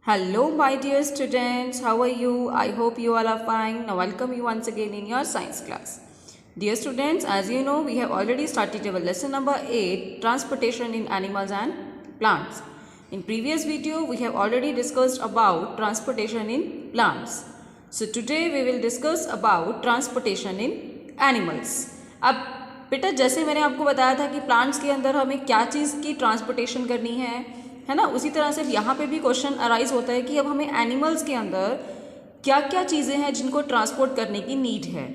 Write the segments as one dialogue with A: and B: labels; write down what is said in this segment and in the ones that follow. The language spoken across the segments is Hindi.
A: Hello, my dear students. How are you? I hope you all are fine. Now, welcome you once again in your science class. Dear students, as you know, we have already started our lesson number 8, transportation in animals and plants. In previous video, we have already discussed about transportation in plants. So, today we will discuss about transportation in animals. अब बेटा जैसे मैंने आपको बताया था कि प्लांट्स के अंदर हमें क्या चीज़ की ट्रांसपोर्टेशन करनी है ना, उसी तरह से यहाँ पे भी क्वेश्चन अराइज होता है कि अब हमें एनिमल्स के अंदर क्या क्या चीज़ें हैं जिनको ट्रांसपोर्ट करने की नीड है।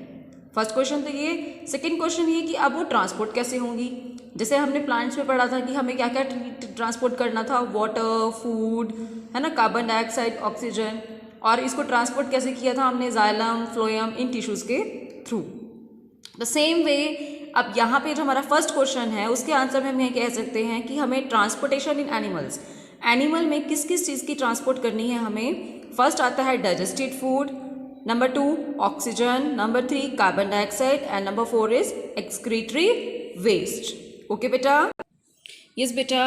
A: फर्स्ट क्वेश्चन तो ये। सेकंड क्वेश्चन ये कि अब वो ट्रांसपोर्ट कैसे होंगी। जैसे हमने प्लांट्स में पढ़ा था कि हमें क्या क्या ट्रांसपोर्ट करना था, वाटर, फूड, है ना, कार्बन डाइऑक्साइड, ऑक्सीजन, और इसको ट्रांसपोर्ट कैसे किया था हमने, जाइलम, फ्लोएम, इन टिश्यूज़ के थ्रू। द सेम वे अब यहाँ पे जो हमारा फर्स्ट क्वेश्चन है उसके आंसर में हम ये कह सकते हैं कि हमें ट्रांसपोर्टेशन इन एनिमल्स, एनिमल में किस किस चीज़ की ट्रांसपोर्ट करनी है हमें। फर्स्ट आता है digested food, number 2 oxygen, number 3 carbon dioxide and number 4 is excretory waste. Okay बेटा? यस बेटा।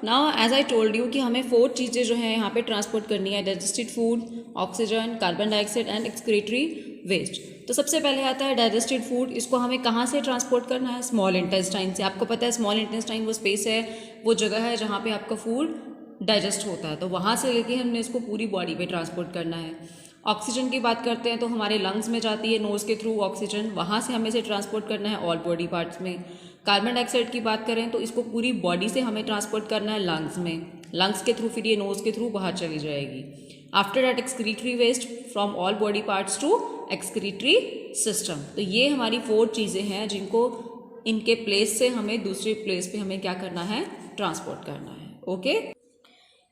A: Now as I told you कि हमें 4 चीज़ें जो है यहाँ पे ट्रांसपोर्ट करनी है, digested food, oxygen, carbon dioxide and excretory waste. तो सबसे पहले आता है डाइजेस्टेड फूड। इसको हमें कहाँ से ट्रांसपोर्ट करना है? स्मॉल इंटेस्टाइन से। आपको पता है स्मॉल इंटेस्टाइन वो स्पेस है, वो जगह है जहाँ पे आपका फूड डाइजेस्ट होता है, तो वहाँ से लेके हमने इसको पूरी बॉडी पे ट्रांसपोर्ट करना है। ऑक्सीजन की बात करते हैं तो हमारे लंग्स में जाती है नोज़ के थ्रू ऑक्सीजन, वहाँ से हमें इसे ट्रांसपोर्ट करना है ऑल बॉडी पार्ट्स में। कार्बन डाइऑक्साइड की बात करें तो इसको पूरी बॉडी से हमें ट्रांसपोर्ट करना है लंग्स में, लंग्स के थ्रू, फिर ये नोज़ के थ्रू बाहर चली जाएगी। After that excretory waste from all body parts to excretory system. तो ये हमारी 4 चीज़ें हैं जिनको इनके प्लेस से हमें दूसरे प्लेस पे हमें क्या करना है, ट्रांसपोर्ट करना है। ओके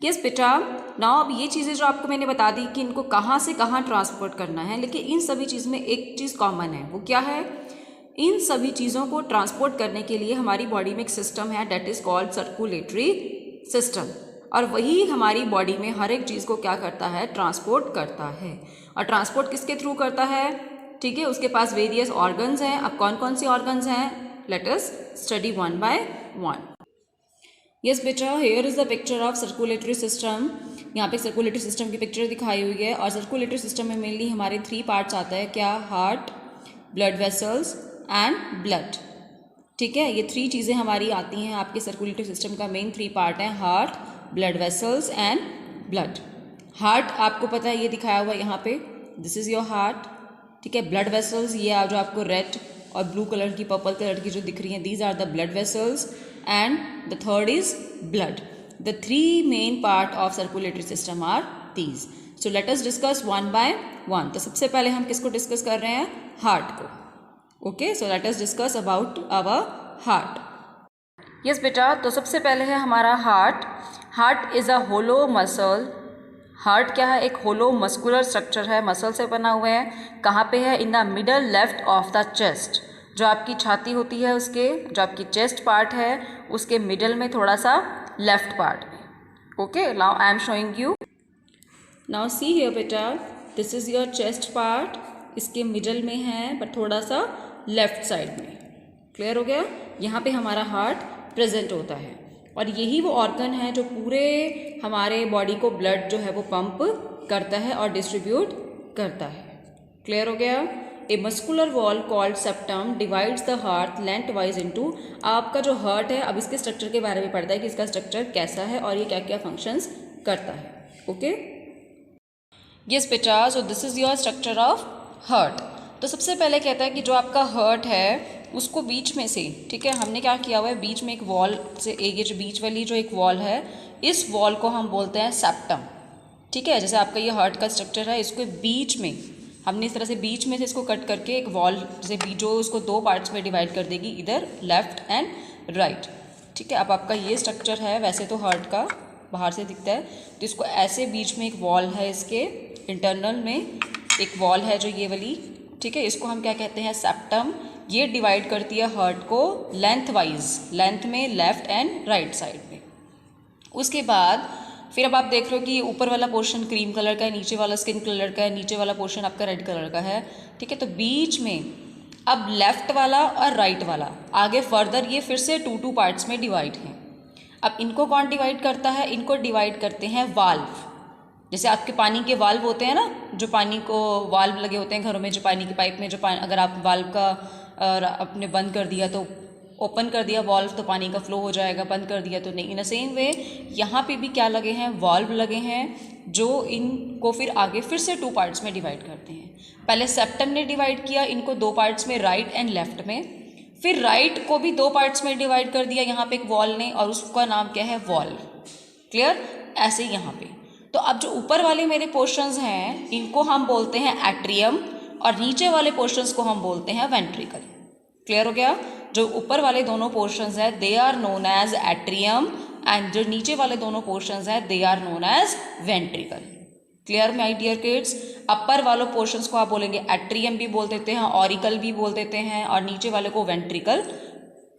A: यस बेटा। नाउ अब ये चीज़ें जो आपको मैंने बता दी कि इनको कहाँ से कहाँ ट्रांसपोर्ट करना है, लेकिन इन सभी चीज़ में एक चीज़ कॉमन है, वो क्या है? इन सभी चीज़ों को ट्रांसपोर्ट करने के लिए हमारी बॉडी में एक सिस्टम है, that is called circulatory system, और वही हमारी बॉडी में हर एक चीज़ को क्या करता है, ट्रांसपोर्ट करता है। और ट्रांसपोर्ट किसके थ्रू करता है? ठीक है, उसके पास वेरियस ऑर्गन्स हैं। अब कौन कौन से ऑर्गन्स हैं, let us study one by one. Yes बेटा, here is the picture of circulatory system. यहाँ पे सर्कुलेटरी सिस्टम की पिक्चर दिखाई हुई है, और सर्कुलेटरी सिस्टम में मेनली हमारे 3 पार्ट्स आता है, क्या? Heart, blood vessels and blood. ठीक है, ये 3 चीज़ें हमारी आती हैं। आपके सर्कुलेटरी सिस्टम का मेन 3 पार्ट है, heart, blood vessels and blood. Heart आपको पता है, ये दिखाया हुआ है यहाँ पे, दिस इज़ योर हार्ट। ठीक है, ब्लड वेसल्स ये जो आपको रेड और ब्लू कलर की, पर्पल कलर की जो दिख रही हैं, these are the blood vessels, and the third is blood. The 3 main part of circulatory system are these. So let us discuss one by one. तो सबसे पहले हम किसको डिस्कस कर रहे हैं? हार्ट को। Okay, so let us discuss about our heart. Yes बेटा, तो सबसे पहले है हमारा heart. Heart is a hollow muscle. Heart क्या है? एक होलो मस्कुलर स्ट्रक्चर है, मसल से बना हुआ है। कहाँ पे है? In the middle left of the chest. जो आपकी छाती होती है उसके, जो आपकी चेस्ट पार्ट है उसके मिडल में, थोड़ा सा लेफ्ट पार्ट में। Okay, now I am showing you. Now see here बेटा, this is your chest part, इसके मिडल में है बट थोड़ा सा लेफ्ट साइड में। क्लियर हो गया? यहाँ पे हमारा हार्ट प्रेजेंट होता है, और यही वो ऑर्गन है जो पूरे हमारे बॉडी को ब्लड जो है वो पंप करता है और डिस्ट्रीब्यूट करता है। क्लियर हो गया? A muscular wall called septum divides the heart length wise into. आपका जो हार्ट है, अब इसके स्ट्रक्चर के बारे में पढ़ता है कि इसका स्ट्रक्चर कैसा है और ये क्या क्या फंक्शंस करता है। ओके यस बेटा, so this is your structure of heart. तो सबसे पहले कहता है कि जो आपका हार्ट है उसको बीच में से, ठीक है, हमने क्या किया हुआ है, बीच में एक वॉल से, ये जो बीच वाली जो एक वॉल है, इस वॉल को हम बोलते हैं सेप्टम। ठीक है, जैसे आपका ये हार्ट का स्ट्रक्चर है, इसको बीच में हमने इस तरह से बीच में से इसको कट करके एक वॉल जैसे जो उसको 2 पार्ट्स में डिवाइड कर देगी, इधर लेफ्ट एंड राइट। ठीक है, अब आपका ये स्ट्रक्चर है, वैसे तो हार्ट का बाहर से दिखता है, तो इसको ऐसे बीच में एक वॉल है, इसके इंटरनल में एक वॉल है जो ये वाली। ठीक है, इसको हम क्या कहते हैं, सेप्टम। ये डिवाइड करती है हार्ट को लेंथ वाइज, लेंथ में लेफ्ट एंड राइट साइड में। उसके बाद फिर अब आप देख रहे हो कि ऊपर वाला पोर्शन क्रीम कलर का है, नीचे वाला स्किन कलर का है, नीचे वाला पोर्शन आपका रेड कलर का है। ठीक है, तो बीच में अब लेफ्ट वाला और राइट वाला, आगे फर्दर ये फिर से 2 पार्ट्स में डिवाइड हैं। अब इनको कौन डिवाइड करता है? इनको डिवाइड करते हैं वाल्व। जैसे आपके पानी के वाल्व होते हैं ना, जो पानी को वाल्व लगे होते हैं घरों में, जो पानी की पाइप में जो अगर आप वाल्व का आपने बंद कर दिया तो ओपन कर दिया वाल्व तो पानी का फ्लो हो जाएगा, बंद कर दिया तो नहीं। इन द सेम वे यहाँ पे भी क्या लगे हैं, वाल्व लगे हैं जो इनको फिर आगे फिर से 2 पार्ट्स में डिवाइड करते हैं। पहले सेप्टम ने डिवाइड किया इनको 2 पार्ट्स में, राइट एंड लेफ्ट में, फिर राइट को भी 2 पार्ट्स में डिवाइड कर दिया यहाँ पे एक वॉल ने, और उसका नाम क्या है, वॉल्व। क्लियर? ऐसे ही यहाँ पे। तो अब जो ऊपर वाले मेरे पोर्शंस हैं इनको हम बोलते हैं एट्रियम, और नीचे वाले पोर्शंस को हम बोलते हैं वेंट्रिकल। क्लियर हो गया? जो ऊपर वाले दोनों पोर्शंस हैं they are known as atrium, and जो नीचे वाले दोनों पोर्शंस हैं they are known as ventricle. Clear my dear kids? Upper वालों पोर्शंस को आप बोलेंगे एट्रियम भी बोल देते हैं, ऑरिकल भी बोल देते हैं, और नीचे वाले को वेंट्रिकल।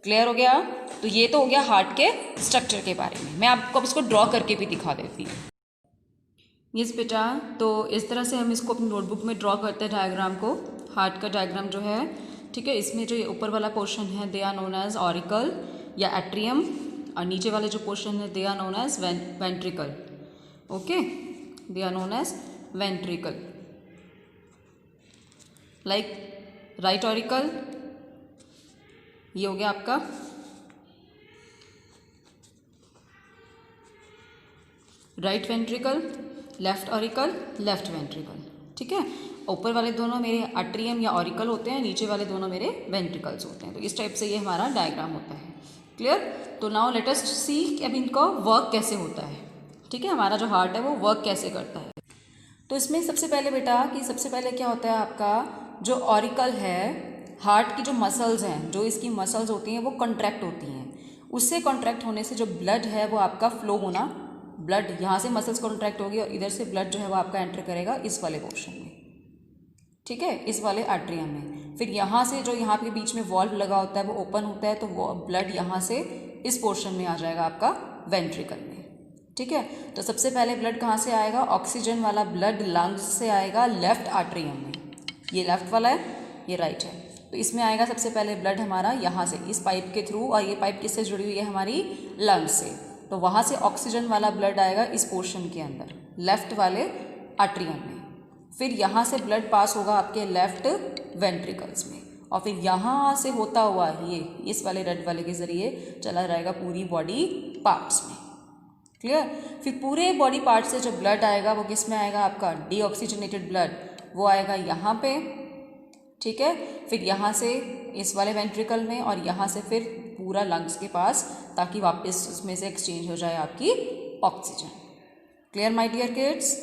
A: क्लियर हो गया? तो ये तो हो गया हार्ट के स्ट्रक्चर के बारे में। मैं आपको अब इसको ड्रॉ करके भी दिखा देती हूँ। यस बेटा, तो इस तरह से हम इसको अपनी नोटबुक में ड्रॉ करते हैं डायग्राम को। हार्ट का डायग्राम जो है, ठीक है, इसमें जो ये ऊपर वाला पोर्शन है they are known as auricle या एट्रियम, और नीचे वाले जो पोर्शन है they are known as ventricle. Okay, they are known as ventricle. Like right auricle, ये हो गया आपका right ventricle, left auricle, left ventricle. ठीक है, ऊपर वाले दोनों मेरे एट्रियम या ऑरिकल होते हैं, नीचे वाले दोनों मेरे वेंट्रिकल्स होते हैं। तो इस टाइप से ये हमारा डायग्राम होता है। क्लियर? तो नाउ लेट अस सी कि अब इनका वर्क कैसे होता है। ठीक है, हमारा जो हार्ट है वो वर्क कैसे करता है। तो इसमें सबसे पहले बेटा कि सबसे पहले क्या होता है, आपका जो ऑरिकल है, हार्ट की जो मसल्स हैं, जो इसकी मसल्स होती हैं वो कॉन्ट्रैक्ट होती हैं। उससे कॉन्ट्रैक्ट होने से जो ब्लड है वो आपका फ्लो होना, ब्लड यहाँ से मसल्स कॉन्ट्रैक्ट होगी और इधर से ब्लड जो है वो आपका एंटर करेगा इस वाले पोर्शन में। ठीक है, इस वाले एट्रियम में। फिर यहाँ से जो यहाँ पे बीच में वॉल्व लगा होता है वो ओपन होता है, तो वो ब्लड यहाँ से इस पोर्शन में आ जाएगा आपका वेंट्रिकल में। ठीक है, तो सबसे पहले ब्लड कहाँ से आएगा, ऑक्सीजन वाला ब्लड लंग्स से आएगा लेफ्ट एट्रियम में। ये लेफ्ट वाला है, ये राइट है। तो इसमें आएगा सबसे पहले ब्लड हमारा यहाँ से इस पाइप के थ्रू, और ये पाइप किससे जुड़ी हुई है, हमारी लंग्स से। तो वहाँ से ऑक्सीजन वाला ब्लड आएगा इस पोर्शन के अंदर, लेफ्ट वाले एट्रियम में। फिर यहाँ से ब्लड पास होगा आपके लेफ्ट वेंट्रिकल्स में, और फिर यहाँ से होता हुआ ये इस वाले रेड वाले के ज़रिए चला जाएगा पूरी बॉडी पार्ट्स में। क्लियर? फिर पूरे बॉडी पार्ट से जो ब्लड आएगा वो किस में आएगा, आपका डीऑक्सीजनेटेड ब्लड, वो आएगा यहाँ पे। ठीक है, फिर यहाँ से इस वाले वेंट्रिकल में, और यहाँ से फिर पूरा लंग्स के पास, ताकि वापस उसमें से एक्सचेंज हो जाए आपकी oxygen. Clear my dear kids?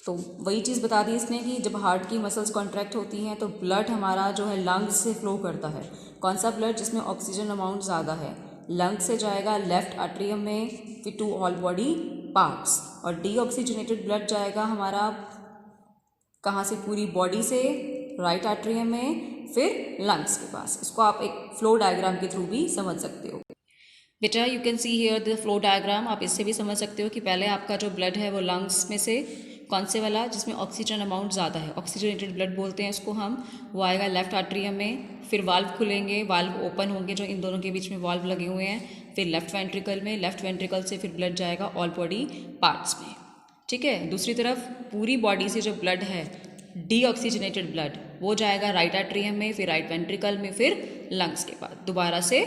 A: तो वही चीज़ बता दी इसने कि जब हार्ट की मसल्स कॉन्ट्रैक्ट होती हैं तो ब्लड हमारा जो है लंग्स से फ्लो करता है। कौन सा ब्लड? जिसमें ऑक्सीजन अमाउंट ज़्यादा है, लंग्स से जाएगा लेफ्ट एट्रियम में, फिर टू ऑल बॉडी पार्ट्स, और डीऑक्सीजनेटेड ब्लड जाएगा हमारा कहाँ से, पूरी बॉडी से राइट एट्रियम में, फिर लंग्स के पास। इसको आप एक फ्लो डायग्राम के थ्रू भी समझ सकते हो बेटा। You can see here the flow diagram. आप इससे भी समझ सकते हो कि पहले आपका जो ब्लड है वो लंग्स में से कौन से वाला, जिसमें ऑक्सीजन अमाउंट ज़्यादा है, ऑक्सीजनेटेड ब्लड बोलते हैं इसको हम, वो आएगा लेफ्ट एट्रियम में। फिर वाल्व खुलेंगे, वाल्व ओपन होंगे, जो इन दोनों के बीच में वाल्व लगे हुए हैं, फिर लेफ्ट वेंट्रिकल में, लेफ्ट वेंट्रिकल से फिर ब्लड जाएगा ऑल बॉडी पार्ट्स में। ठीक है, दूसरी तरफ पूरी बॉडी से जो ब्लड है डीऑक्सीजनेटेड ब्लड, वो जाएगा राइट एट्रियम में, फिर राइट वेंट्रिकल में, फिर लंग्स के बाद दोबारा से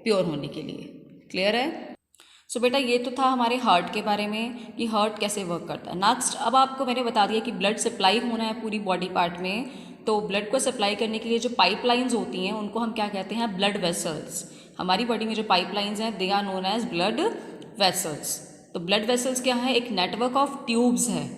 A: प्योर होने के लिए। क्लियर है? सो बेटा ये तो था हमारे हार्ट के बारे में कि हार्ट कैसे वर्क करता है। नेक्स्ट अब आपको मैंने बता दिया कि ब्लड सप्लाई होना है पूरी बॉडी पार्ट में, तो ब्लड को सप्लाई करने के लिए जो पाइपलाइंस होती हैं उनको हम क्या कहते हैं, ब्लड वेसल्स। हमारी बॉडी में जो पाइपलाइंस हैं they are known as blood vessels. तो ब्लड वेसल्स क्या है, एक नेटवर्क ऑफ ट्यूब्स है,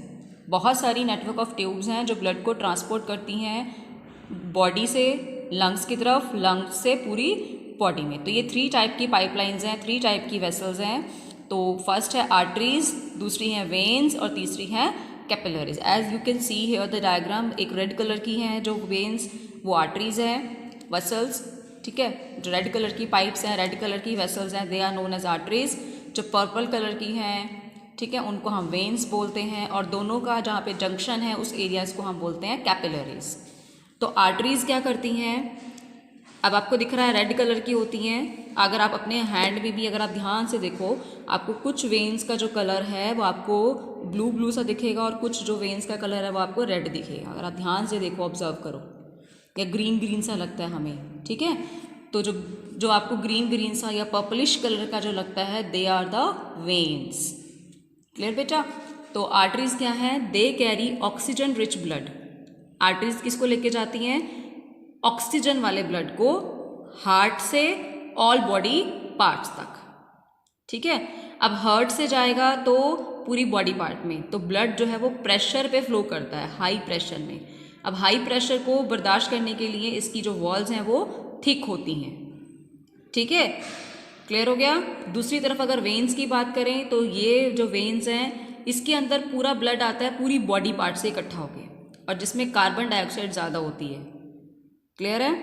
A: बहुत सारी नेटवर्क ऑफ ट्यूब्स हैं जो ब्लड को ट्रांसपोर्ट करती हैं बॉडी से लंग्स की तरफ, लंग्स से पूरी बॉडी में। तो ये 3 टाइप की पाइपलाइंस हैं, 3 टाइप की वेसल्स हैं। तो फर्स्ट है आर्टरीज, दूसरी हैं वेन्स, और तीसरी हैं capillaries. As you can see here the diagram, एक रेड कलर की हैं जो वेन्स, वो आर्टरीज हैं, वेसल्स। ठीक है, जो रेड कलर की पाइप्स हैं, रेड कलर की वेसल्स हैं, they are known as arteries. जो पर्पल कलर की हैं, ठीक है, उनको हम वेन्स बोलते हैं, और दोनों का जहाँ पे जंक्शन है उस एरियाज को हम बोलते हैं कैपिलरीज। तो आर्टरीज क्या करती हैं, अब आपको दिख रहा है रेड कलर की होती हैं। अगर आप अपने हैंड में भी अगर आप ध्यान से देखो, आपको कुछ वेन्स का जो कलर है वो आपको ब्लू ब्लू सा दिखेगा और कुछ जो वेन्स का कलर है वो आपको रेड दिखेगा। अगर आप ध्यान से देखो, ऑब्जर्व करो, या ग्रीन ग्रीन सा लगता है हमें, ठीक है। तो जो जो आपको ग्रीन ग्रीन सा या पर्पलिश कलर का जो लगता है, they are the veins. Clear बेटा। तो आर्टरीज क्या है, they carry oxygen rich blood. Arteries किसको लेके जाती हैं, ऑक्सीजन वाले ब्लड को हार्ट से ऑल बॉडी पार्ट्स तक, ठीक है। अब हार्ट से जाएगा तो पूरी बॉडी पार्ट में, तो ब्लड जो है वो प्रेशर पे फ्लो करता है, हाई प्रेशर में। अब हाई प्रेशर को बर्दाश्त करने के लिए इसकी जो वॉल्स हैं वो थिक होती हैं, ठीक है। क्लियर हो गया। दूसरी तरफ अगर वेन्स की बात करें तो ये जो वेन्स हैं इसके अंदर पूरा ब्लड आता है पूरी बॉडी पार्ट से इकट्ठा होके, और जिसमें कार्बन डाइऑक्साइड ज़्यादा होती है। क्लियर है।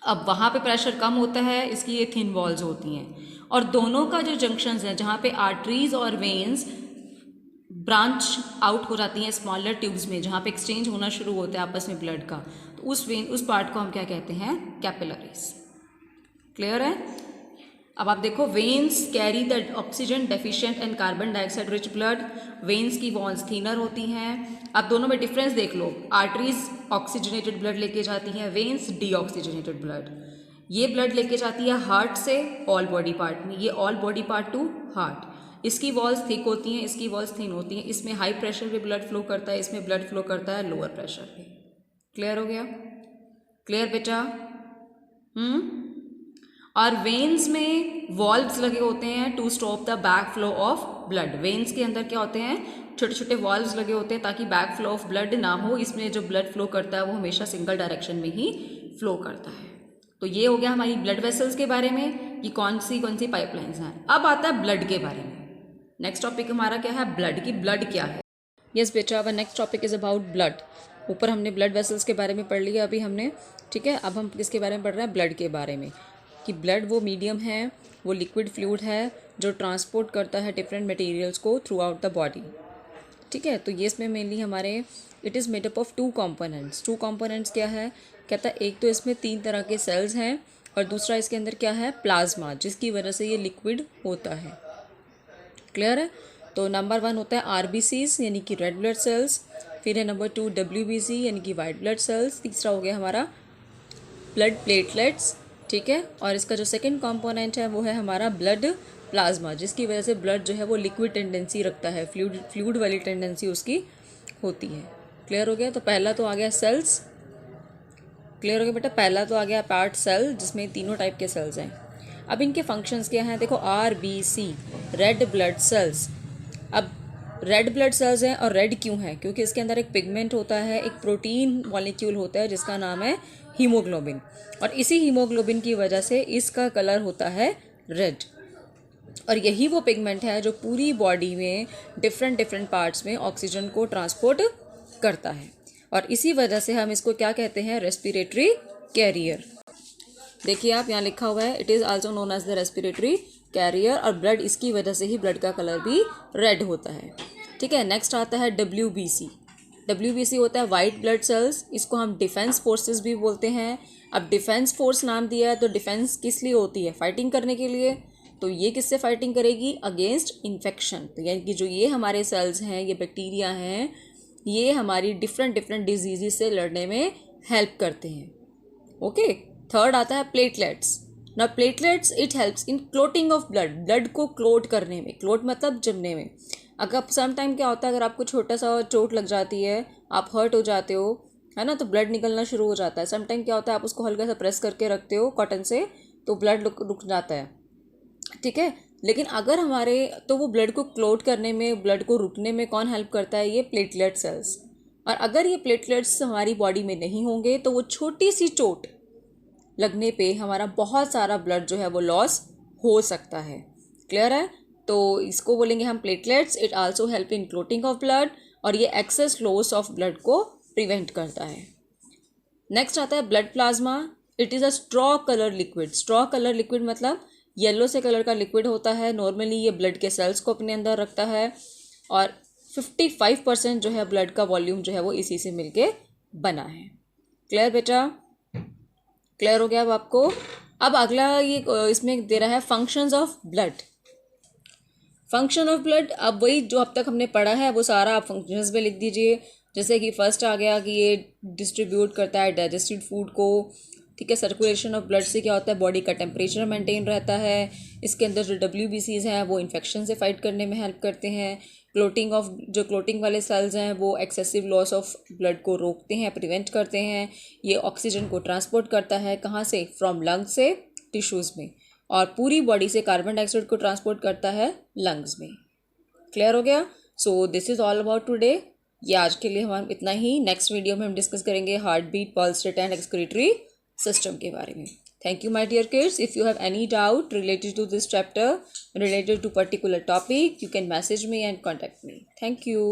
A: अब वहाँ पे प्रेशर कम होता है, इसकी ये थिन वॉल्स होती हैं, और दोनों का जो जंक्शंस हैं जहाँ पे आर्टरीज और वेन्स ब्रांच आउट हो जाती हैं स्मॉलर ट्यूब्स में, जहाँ पे एक्सचेंज होना शुरू होता है आपस में ब्लड का, तो उस पार्ट को हम क्या कहते हैं, कैपिलरीज। क्लियर है। अब आप देखो, veins carry the oxygen deficient and carbon dioxide rich blood. Veins की वॉल्स थिनर होती हैं। अब दोनों में डिफरेंस देख लो, आर्टरीज ऑक्सीजनेटेड ब्लड लेके जाती हैं, वेन्स डीऑक्सीजनेटेड ब्लड। ये ब्लड लेके जाती है हार्ट से ऑल बॉडी पार्ट में, ये all body part two heart. इसकी वॉल्स थिक होती हैं, इसकी वॉल्स थिन होती हैं। इसमें हाई प्रेशर पे ब्लड फ्लो करता है, इसमें ब्लड फ्लो करता है लोअर प्रेशर पे। क्लियर हो गया। क्लियर बेटा। और वेन्स में वॉल्व्स लगे होते हैं to stop the back flow of blood. Veins के अंदर क्या होते हैं, छोटे छोटे वॉल्व्स लगे होते हैं ताकि बैक फ्लो ऑफ ब्लड ना हो। इसमें जो ब्लड फ्लो करता है वो हमेशा सिंगल डायरेक्शन में ही फ्लो करता है। तो ये हो गया हमारी ब्लड वेसल्स के बारे में कि कौन सी पाइपलाइंस हैं। अब आता है ब्लड के बारे में। नेक्स्ट टॉपिक हमारा क्या है, ब्लड की ब्लड क्या है। यस बेटा, our next topic is about blood. ऊपर हमने ब्लड वेसल्स के बारे में पढ़ लिया अभी हमने, ठीक है। अब हम किसके बारे में पढ़ रहे हैं, ब्लड के बारे में, कि ब्लड वो मीडियम है, वो लिक्विड फ्लूइड है जो ट्रांसपोर्ट करता है डिफरेंट मटेरियल्स को थ्रू आउट द बॉडी, ठीक है। तो ये इसमें मेनली हमारे it is made up of two components. Two components क्या है, कहता है एक तो इसमें 3 तरह के सेल्स हैं, और दूसरा इसके अंदर क्या है, प्लाज्मा, जिसकी वजह से ये लिक्विड होता है। क्लियर है। तो नंबर 1 होता है आरबीसीज यानी कि रेड ब्लड सेल्स, फिर है नंबर 2 डब्ल्यूबीसी यानी कि वाइट ब्लड सेल्स, तीसरा हो गया हमारा ब्लड प्लेटलेट्स, ठीक है। और इसका जो सेकंड कंपोनेंट है वो है हमारा ब्लड प्लाज्मा, जिसकी वजह से ब्लड जो है वो लिक्विड टेंडेंसी रखता है, फ्लूइड वाली टेंडेंसी उसकी होती है। क्लियर हो गया। तो पहला तो आ गया सेल्स। क्लियर हो गया बेटा। पहला तो आ गया पार्ट सेल, जिसमें तीनों टाइप के सेल्स हैं। अब इनके फंक्शंस क्या हैं, देखो आरबीसी रेड ब्लड सेल्स। अब रेड ब्लड सेल्स हैं, और रेड क्यों है, क्योंकि इसके अंदर एक पिगमेंट होता है, एक प्रोटीन मॉलिक्यूल होता है जिसका नाम है हीमोग्लोबिन, और इसी हीमोग्लोबिन की वजह से इसका कलर होता है रेड। और यही वो पिगमेंट है जो पूरी बॉडी में डिफरेंट पार्ट्स में ऑक्सीजन को ट्रांसपोर्ट करता है, और इसी वजह से हम इसको क्या कहते हैं, रेस्पिरेटरी कैरियर। देखिए आप यहाँ लिखा हुआ है, it is also known as the respiratory carrier, और ब्लड इसकी वजह से ही ब्लड का कलर भी रेड होता है, ठीक है। नेक्स्ट आता है डब्ल्यूबीसी। डब्ल्यूबीसी होता है वाइट ब्लड सेल्स, इसको हम डिफेंस फोर्सेस भी बोलते हैं। अब डिफेंस फोर्स नाम दिया है तो डिफेंस किस लिए होती है, फाइटिंग करने के लिए। तो ये किससे फाइटिंग करेगी, अगेंस्ट इन्फेक्शन। तो यानी कि जो ये हमारे सेल्स हैं, ये बैक्टीरिया हैं, ये हमारी डिफरेंट डिजीज़ से लड़ने में हेल्प करते हैं। ओके। थर्ड आता है प्लेटलेट्स। ना platelets it helps in clotting of blood, blood को क्लोट करने में, क्लोट मतलब जमने में। अगर सम टाइम क्या होता है, अगर आपको छोटा सा चोट लग जाती है, आप हर्ट हो जाते हो, है ना, तो ब्लड निकलना शुरू हो जाता है। सम टाइम क्या होता है, आप उसको हल्का सा प्रेस करके रखते हो कॉटन से, तो ब्लड रुक जाता है, ठीक है। लेकिन अगर हमारे तो वो ब्लड को क्लोट करने में, ब्लड को रुकने में कौन हेल्प करता है, ये प्लेटलेट सेल्स। और अगर ये प्लेटलेट्स हमारी बॉडी में नहीं होंगे तो वो छोटी सी चोट लगने पे हमारा बहुत सारा ब्लड जो है वो लॉस हो सकता है। क्लियर है। तो इसको बोलेंगे हम platelets. It also help in clotting of blood, और ये एक्सेस लॉस ऑफ ब्लड को प्रिवेंट करता है। नेक्स्ट आता है blood plasma. It is a straw colour liquid. Straw colour liquid मतलब येलो से कलर का लिक्विड होता है। नॉर्मली ये ब्लड के सेल्स को अपने अंदर रखता है, और 55% जो है ब्लड का वॉल्यूम जो है वो इसी से मिलके बना है। क्लियर बेटा। क्लियर हो गया अब आपको। अब अगला ये इसमें दे रहा है functions of blood. Function of blood, अब वही जो अब तक हमने पढ़ा है वो सारा आप फंक्शंस में लिख दीजिए। जैसे कि फर्स्ट आ गया कि ये डिस्ट्रीब्यूट करता है डाइजेस्टेड फूड को, ठीक है। सर्कुलेशन ऑफ ब्लड से क्या होता है, बॉडी का टेम्परेचर मेंटेन रहता है। इसके अंदर जो WBCs हैं वो इन्फेक्शन से फाइट करने में हेल्प करते हैं। क्लोटिंग वाले सेल्स हैं वो एक्सेसिव लॉस ऑफ ब्लड को रोकते हैं, प्रिवेंट करते हैं। ये ऑक्सीजन को ट्रांसपोर्ट करता है कहाँ से, फ्रॉम लंग्स से टिश्यूज़ में, और पूरी बॉडी से कार्बन डाइऑक्साइड को ट्रांसपोर्ट करता है लंग्स में। क्लियर हो गया। So this is all about today. ये आज के लिए हम इतना ही। नेक्स्ट वीडियो में हम डिस्कस करेंगे heart beat, pulse rate and excretory system के बारे में। Thank you my dear kids. If you have any doubt related to this chapter, related to particular topic, you can message me and contact me. Thank you.